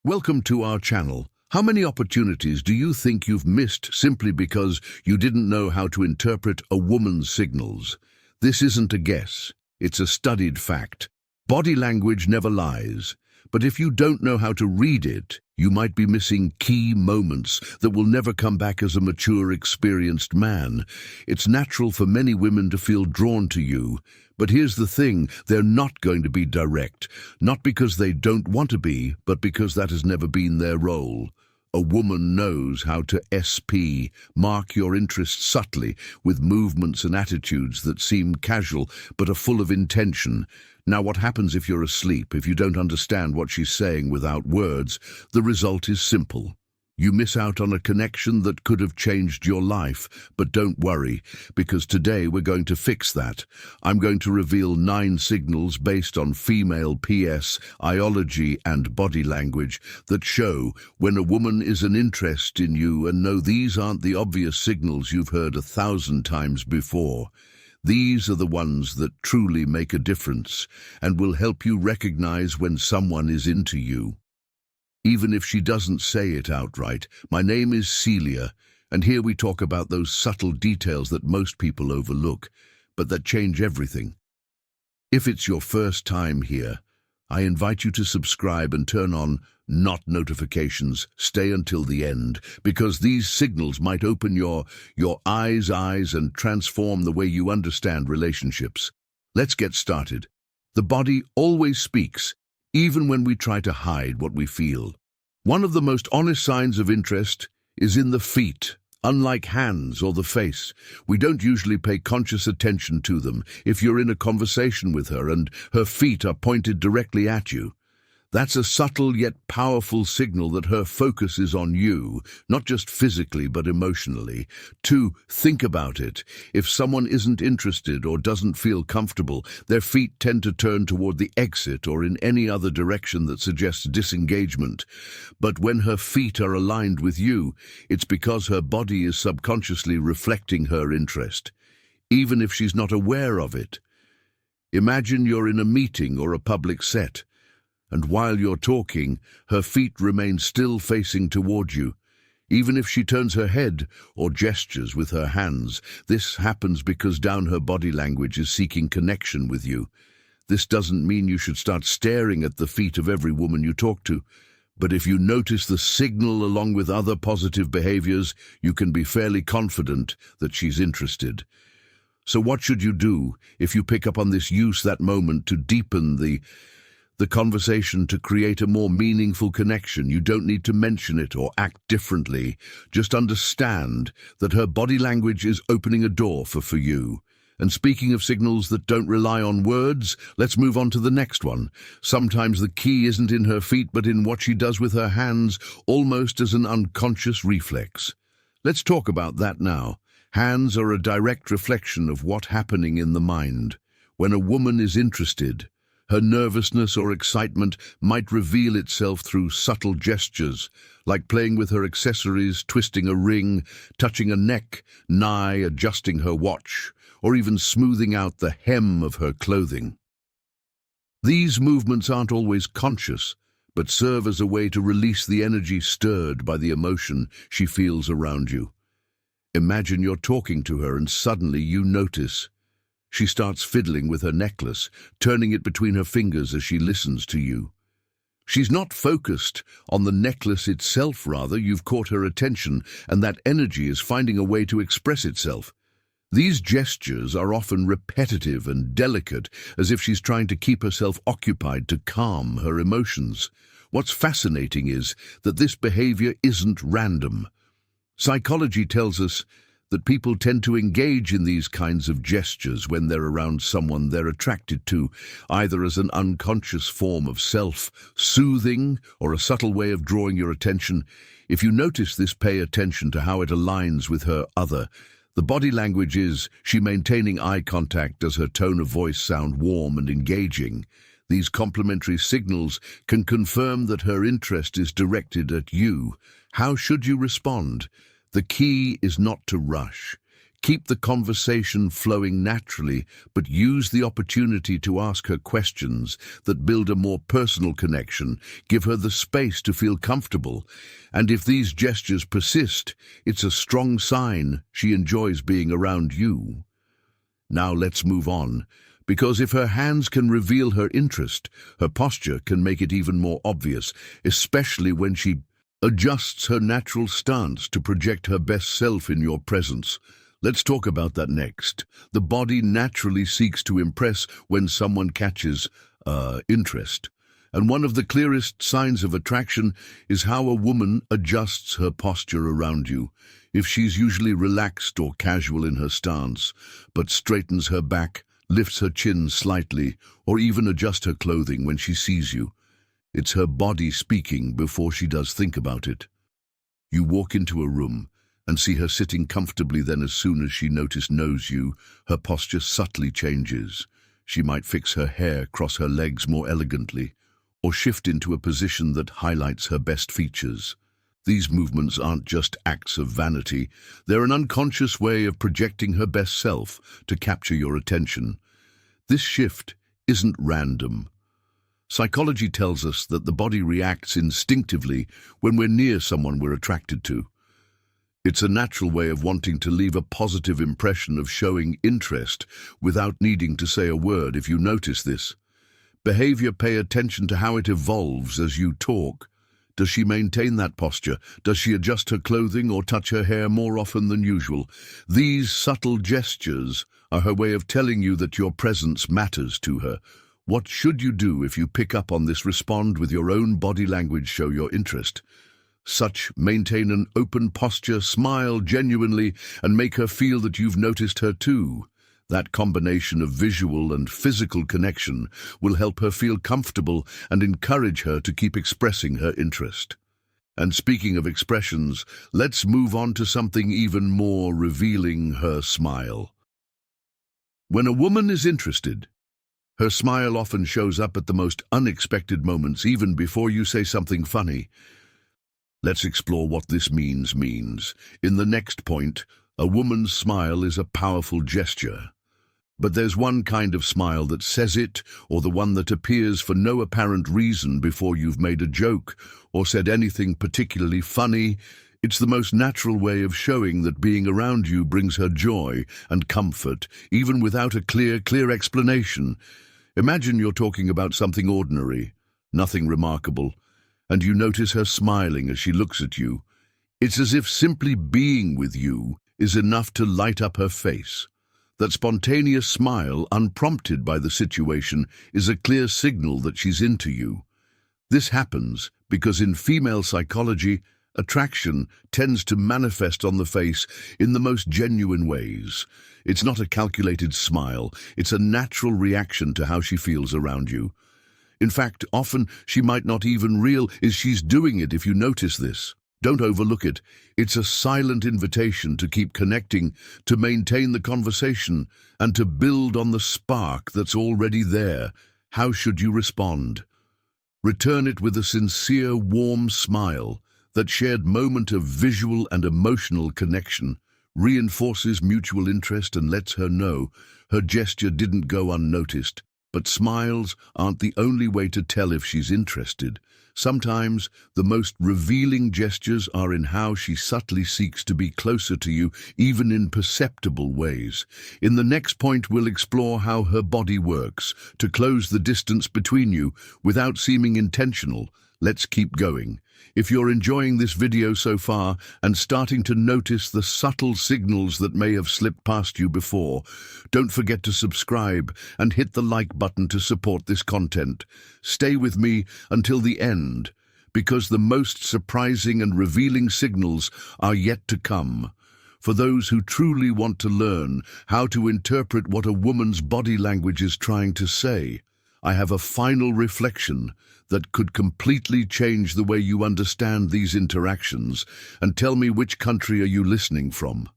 Welcome to our channel. How many opportunities do you think you've missed simply because you didn't know how to interpret a woman's signals? This isn't a guess. It's a studied fact. Body language never lies. But if you don't know how to read it, you might be missing key moments that will never come back as a mature, experienced man. It's natural for many women to feel drawn to you. But here's the thing, they're not going to be direct. Not because they don't want to be, but because that has never been their role. A woman knows how to mark your interest subtly with movements and attitudes that seem casual but are full of intention. Now, what happens if you're asleep, if you don't understand what she's saying without words? The result is simple. You miss out on a connection that could have changed your life. But don't worry, because today we're going to fix that. I'm going to reveal 9 signals based on female iology and body language that show when a woman is an interest in you, and no, these aren't the obvious signals you've heard 1,000 times before. These are the ones that truly make a difference and will help you recognize when someone is into you. Even if she doesn't say it outright. My name is Celia, and here we talk about those subtle details that most people overlook, but that change everything. If it's your first time here, I invite you to subscribe and turn on not notifications. Stay until the end, because these signals might open your eyes and transform the way you understand relationships. Let's get started. The body always speaks, even when we try to hide what we feel. One of the most honest signs of interest is in the feet. Unlike hands or the face, we don't usually pay conscious attention to them. If you're in a conversation with her and her feet are pointed directly at you, that's a subtle yet powerful signal that her focus is on you, not just physically but emotionally. 2, think about it. If someone isn't interested or doesn't feel comfortable, their feet tend to turn toward the exit or in any other direction that suggests disengagement. But when her feet are aligned with you, it's because her body is subconsciously reflecting her interest, even if she's not aware of it. Imagine you're in a meeting or a public set, and while you're talking, her feet remain still facing toward you. Even if she turns her head or gestures with her hands, this happens because her body language is seeking connection with you. This doesn't mean you should start staring at the feet of every woman you talk to, but if you notice the signal along with other positive behaviors, you can be fairly confident that she's interested. So what should you do if you pick up on this? Use that moment to deepen the conversation, to create a more meaningful connection. You don't need to mention it or act differently. Just understand that her body language is opening a door for you. And speaking of signals that don't rely on words, let's move on to the next one. Sometimes the key isn't in her feet, but in what she does with her hands, almost as an unconscious reflex. Let's talk about that now. Hands are a direct reflection of what's happening in the mind. When a woman is interested, her nervousness or excitement might reveal itself through subtle gestures, like playing with her accessories, twisting a ring, touching a neck, adjusting her watch, or even smoothing out the hem of her clothing. These movements aren't always conscious, but serve as a way to release the energy stirred by the emotion she feels around you. Imagine you're talking to her and suddenly you notice she starts fiddling with her necklace, turning it between her fingers as she listens to you. She's not focused on the necklace itself, rather, you've caught her attention, and that energy is finding a way to express itself. These gestures are often repetitive and delicate, as if she's trying to keep herself occupied to calm her emotions. What's fascinating is that this behavior isn't random. Psychology tells us that people tend to engage in these kinds of gestures when they're around someone they're attracted to, either as an unconscious form of self-soothing or a subtle way of drawing your attention. If you notice this, pay attention to how it aligns with her other. The body language is she maintaining eye contact? Does her tone of voice sound warm and engaging? These complementary signals can confirm that her interest is directed at you. How should you respond? The key is not to rush. Keep the conversation flowing naturally, but use the opportunity to ask her questions that build a more personal connection. Give her the space to feel comfortable. And if these gestures persist, it's a strong sign she enjoys being around you. Now let's move on, because if her hands can reveal her interest, her posture can make it even more obvious, especially when she adjusts her natural stance to project her best self in your presence. Let's talk about that next. The body naturally seeks to impress when someone catches interest. And one of the clearest signs of attraction is how a woman adjusts her posture around you. If she's usually relaxed or casual in her stance, but straightens her back, lifts her chin slightly, or even adjusts her clothing when she sees you, it's her body speaking before she does think about it. You walk into a room and see her sitting comfortably, then as soon as she knows you, her posture subtly changes. She might fix her hair, cross her legs more elegantly, or shift into a position that highlights her best features. These movements aren't just acts of vanity, they're an unconscious way of projecting her best self to capture your attention. This shift isn't random. Psychology tells us that the body reacts instinctively when we're near someone we're attracted to. It's a natural way of wanting to leave a positive impression, of showing interest without needing to say a word. If you notice this behavior, pay attention to how it evolves as you talk. Does she maintain that posture? Does she adjust her clothing or touch her hair more often than usual? These subtle gestures are her way of telling you that your presence matters to her. What should you do if you pick up on this? Respond with your own body language, show your interest. Maintain an open posture, smile genuinely, and make her feel that you've noticed her too. That combination of visual and physical connection will help her feel comfortable and encourage her to keep expressing her interest. And speaking of expressions, let's move on to something even more revealing: her smile. When a woman is interested, her smile often shows up at the most unexpected moments, even before you say something funny. Let's explore what this means. In the next point, a woman's smile is a powerful gesture. But there's one kind of smile that says it, or the one that appears for no apparent reason before you've made a joke or said anything particularly funny. It's the most natural way of showing that being around you brings her joy and comfort, even without a clear explanation. Imagine you're talking about something ordinary, nothing remarkable, and you notice her smiling as she looks at you. It's as if simply being with you is enough to light up her face. That spontaneous smile, unprompted by the situation, is a clear signal that she's into you. This happens because in female psychology, attraction tends to manifest on the face in the most genuine ways. It's not a calculated smile, it's a natural reaction to how she feels around you. In fact, often she might not even realize she's doing it. If you notice this, don't overlook it. It's a silent invitation to keep connecting, to maintain the conversation, and to build on the spark that's already there. How should you respond? Return it with a sincere, warm smile. That shared moment of visual and emotional connection reinforces mutual interest and lets her know her gesture didn't go unnoticed. But smiles aren't the only way to tell if she's interested. Sometimes the most revealing gestures are in how she subtly seeks to be closer to you, even in perceptible ways. In the next point, we'll explore how her body works to close the distance between you without seeming intentional. Let's keep going. If you're enjoying this video so far and starting to notice the subtle signals that may have slipped past you before, don't forget to subscribe and hit the like button to support this content. Stay with me until the end, because the most surprising and revealing signals are yet to come. For those who truly want to learn how to interpret what a woman's body language is trying to say, I have a final reflection that could completely change the way you understand these interactions. And tell me, which country are you listening from?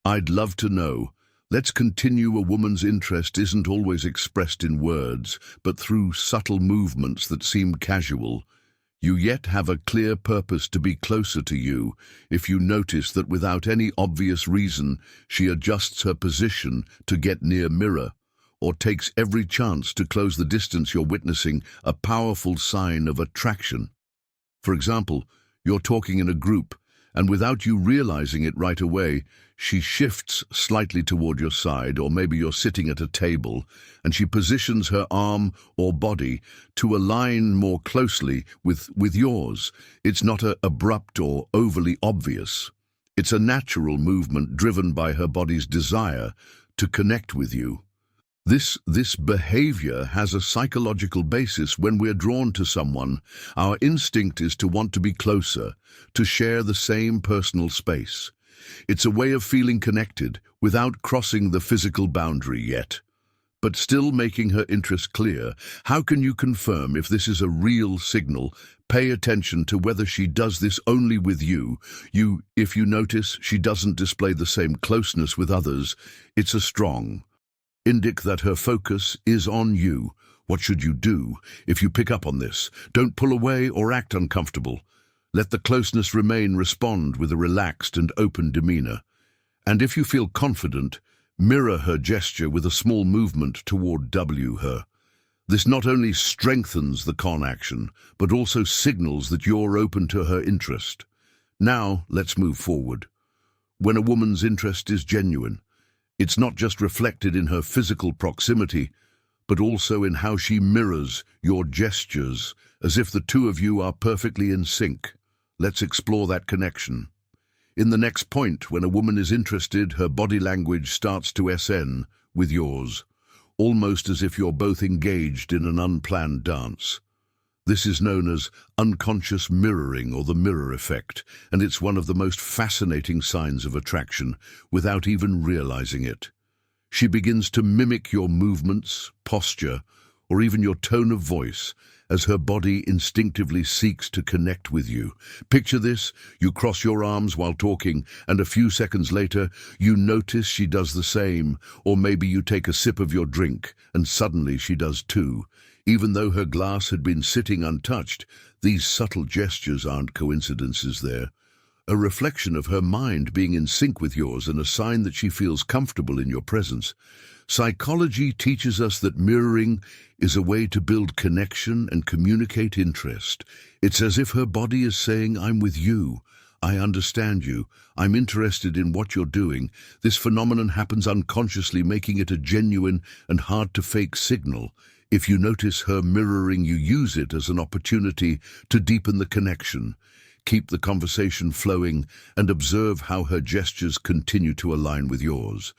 I'd love to know. Let's continue. A woman's interest isn't always expressed in words, but through subtle movements that seem casual. You yet have a clear purpose to be closer to you if you notice that without any obvious reason she adjusts her position to get near mirror or takes every chance to close the distance you're witnessing, a powerful sign of attraction. For example, you're talking in a group, and without you realizing it right away, she shifts slightly toward your side, or maybe you're sitting at a table, and she positions her arm or body to align more closely with yours. It's not abrupt or overly obvious. It's a natural movement driven by her body's desire to connect with you. This behavior has a psychological basis. When we're drawn to someone, our instinct is to want to be closer, to share the same personal space. It's a way of feeling connected without crossing the physical boundary yet, but still making her interest clear. How can you confirm if this is a real signal? Pay attention to whether she does this only with you. If you notice she doesn't display the same closeness with others, it's a strong indicator that her focus is on you. What should you do if you pick up on this? Don't pull away or act uncomfortable. Let the closeness remain. Respond with a relaxed and open demeanor. And if you feel confident, mirror her gesture with a small movement toward her. This not only strengthens the action, but also signals that you're open to her interest. Now, let's move forward. When a woman's interest is genuine, it's not just reflected in her physical proximity, but also in how she mirrors your gestures, as if the two of you are perfectly in sync. Let's explore that connection. In the next point, when a woman is interested, her body language starts to SN with yours, almost as if you're both engaged in an unplanned dance. This is known as unconscious mirroring, or the mirror effect, and it's one of the most fascinating signs of attraction without even realizing it. She begins to mimic your movements, posture, or even your tone of voice as her body instinctively seeks to connect with you. Picture this: you cross your arms while talking, and a few seconds later, you notice she does the same, or maybe you take a sip of your drink, and suddenly she does too. Even though her glass had been sitting untouched, these subtle gestures aren't coincidences. They're a reflection of her mind being in sync with yours, and a sign that she feels comfortable in your presence. Psychology teaches us that mirroring is a way to build connection and communicate interest. It's as if her body is saying, "I'm with you, I understand you, I'm interested in what you're doing." This phenomenon happens unconsciously, making it a genuine and hard-to-fake signal. If you notice her mirroring, you use it as an opportunity to deepen the connection. Keep the conversation flowing and observe how her gestures continue to align with yours.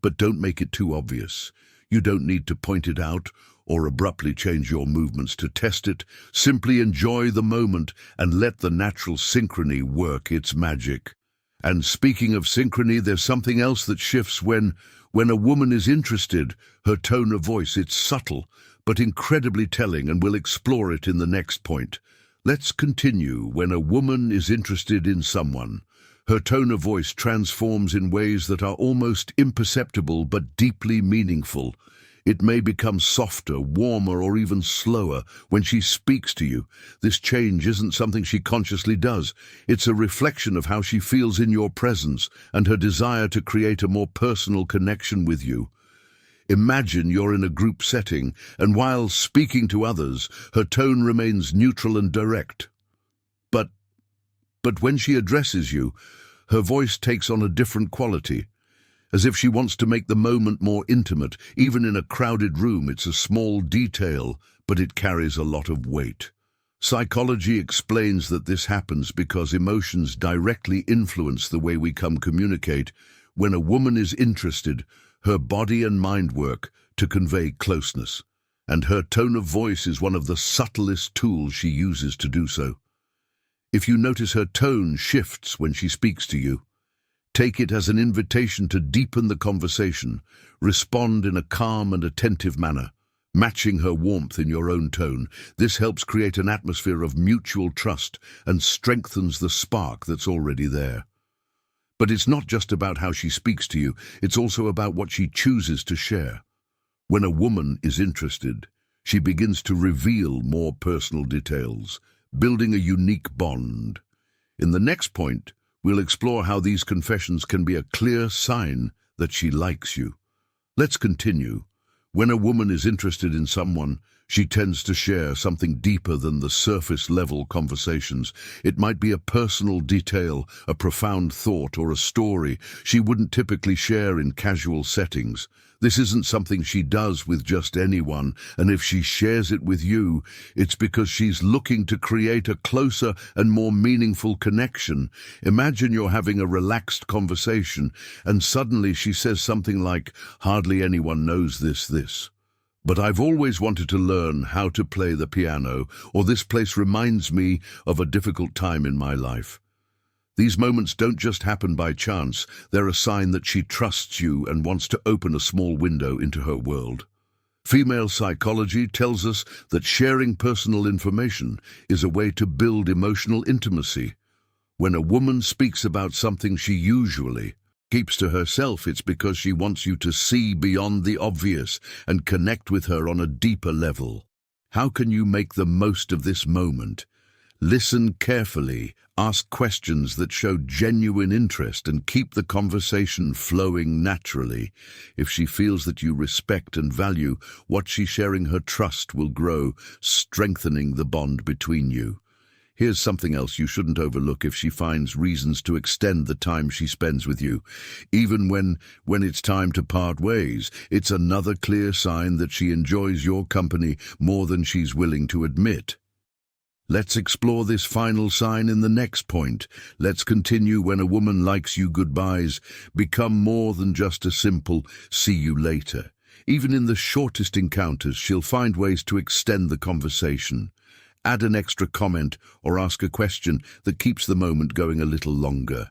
But don't make it too obvious. You don't need to point it out or abruptly change your movements to test it. Simply enjoy the moment and let the natural synchrony work its magic. And speaking of synchrony, there's something else that shifts when a woman is interested. Her tone of voice, it's subtle, but incredibly telling, and we'll explore it in the next point. Let's continue. When a woman is interested in someone, her tone of voice transforms in ways that are almost imperceptible but deeply meaningful. It may become softer, warmer, or even slower when she speaks to you. This change isn't something she consciously does. It's a reflection of how she feels in your presence and her desire to create a more personal connection with you. Imagine you're in a group setting, and while speaking to others, her tone remains neutral and direct. But when she addresses you, her voice takes on a different quality, as if she wants to make the moment more intimate. Even in a crowded room, it's a small detail, but it carries a lot of weight. Psychology explains that this happens because emotions directly influence the way we communicate. When a woman is interested, her body and mind work to convey closeness, and her tone of voice is one of the subtlest tools she uses to do so. If you notice her tone shifts when she speaks to you, take it as an invitation to deepen the conversation. Respond in a calm and attentive manner, matching her warmth in your own tone. This helps create an atmosphere of mutual trust and strengthens the spark that's already there. But it's not just about how she speaks to you, it's also about what she chooses to share. When a woman is interested, she begins to reveal more personal details, building a unique bond. In the next point, we'll explore how these confessions can be a clear sign that she likes you. Let's continue. When a woman is interested in someone, she tends to share something deeper than the surface-level conversations. It might be a personal detail, a profound thought, or a story she wouldn't typically share in casual settings. This isn't something she does with just anyone, and if she shares it with you, it's because she's looking to create a closer and more meaningful connection. Imagine you're having a relaxed conversation, and suddenly she says something like, "Hardly anyone knows this. But I've always wanted to learn how to play the piano," or "This place reminds me of a difficult time in my life." These moments don't just happen by chance. They're a sign that she trusts you and wants to open a small window into her world. Female psychology tells us that sharing personal information is a way to build emotional intimacy. When a woman speaks about something she usually keeps to herself, it's because she wants you to see beyond the obvious and connect with her on a deeper level. How can you make the most of this moment? Listen carefully, ask questions that show genuine interest, and keep the conversation flowing naturally. If she feels that you respect and value what she's sharing, her trust will grow, strengthening the bond between you. Here's something else you shouldn't overlook: if she finds reasons to extend the time she spends with you, even when it's time to part ways, it's another clear sign that she enjoys your company more than she's willing to admit. Let's explore this final sign in the next point. Let's continue. When a woman likes you, goodbyes become more than just a simple "see you later." Even in the shortest encounters, she'll find ways to extend the conversation. Add an extra comment or ask a question that keeps the moment going a little longer.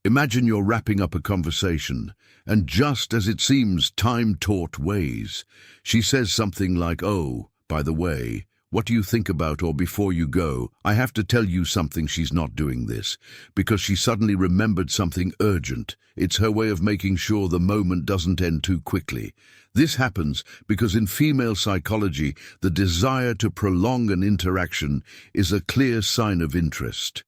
Imagine you're wrapping up a conversation, and just as it seems time-taught ways, she says something like, "Oh, by the way, what do you think about," or "Before you go, I have to tell you something." She's not doing this because she suddenly remembered something urgent. It's her way of making sure the moment doesn't end too quickly. This happens because in female psychology, the desire to prolong an interaction is a clear sign of interest.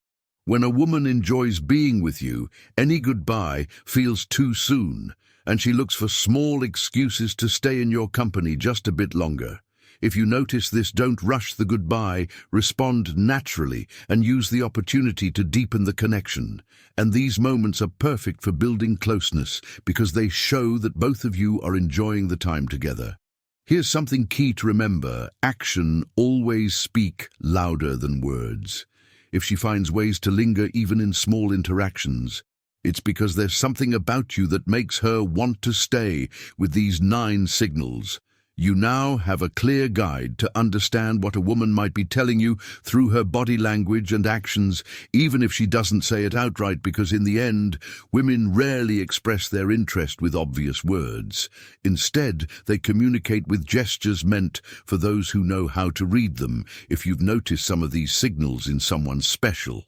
When a woman enjoys being with you, any goodbye feels too soon, and she looks for small excuses to stay in your company just a bit longer. If you notice this, don't rush the goodbye, respond naturally, and use the opportunity to deepen the connection. And these moments are perfect for building closeness because they show that both of you are enjoying the time together. Here's something key to remember: action always speaks louder than words. If she finds ways to linger even in small interactions, it's because there's something about you that makes her want to stay. With these 9 signals, you now have a clear guide to understand what a woman might be telling you through her body language and actions, even if she doesn't say it outright, because in the end, women rarely express their interest with obvious words. Instead, they communicate with gestures meant for those who know how to read them. If you've noticed some of these signals in someone special,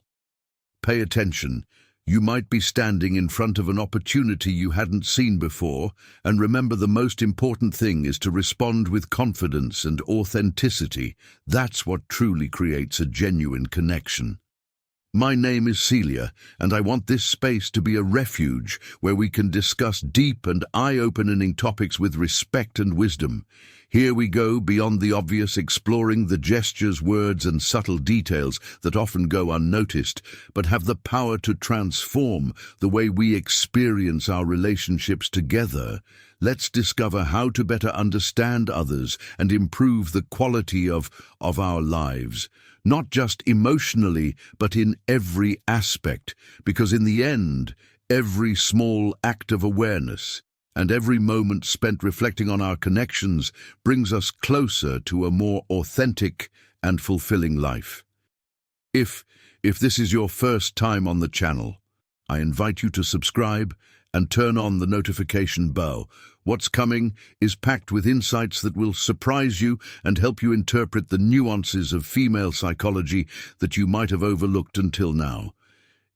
pay attention. You might be standing in front of an opportunity you hadn't seen before, and remember, the most important thing is to respond with confidence and authenticity. That's what truly creates a genuine connection. My name is Celia, and I want this space to be a refuge where we can discuss deep and eye-opening topics with respect and wisdom. Here we go beyond the obvious, exploring the gestures, words, and subtle details that often go unnoticed, but have the power to transform the way we experience our relationships together. Let's discover how to better understand others and improve the quality of our lives, not just emotionally, but in every aspect, because in the end, every small act of awareness and every moment spent reflecting on our connections brings us closer to a more authentic and fulfilling life. If this is your first time on the channel, I invite you to subscribe and turn on the notification bell. What's coming is packed with insights that will surprise you and help you interpret the nuances of female psychology that you might have overlooked until now.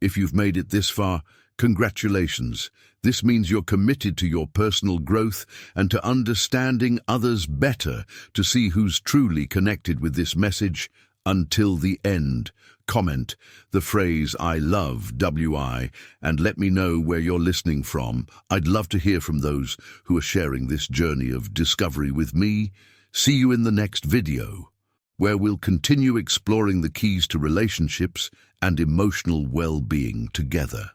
If you've made it this far, congratulations. This means you're committed to your personal growth and to understanding others better. To see who's truly connected with this message, Until the end. Comment the phrase I love WI and let me know where you're listening from. I'd love to hear from those who are sharing this journey of discovery with me. See you in the next video, where we'll continue exploring the keys to relationships and emotional well-being together.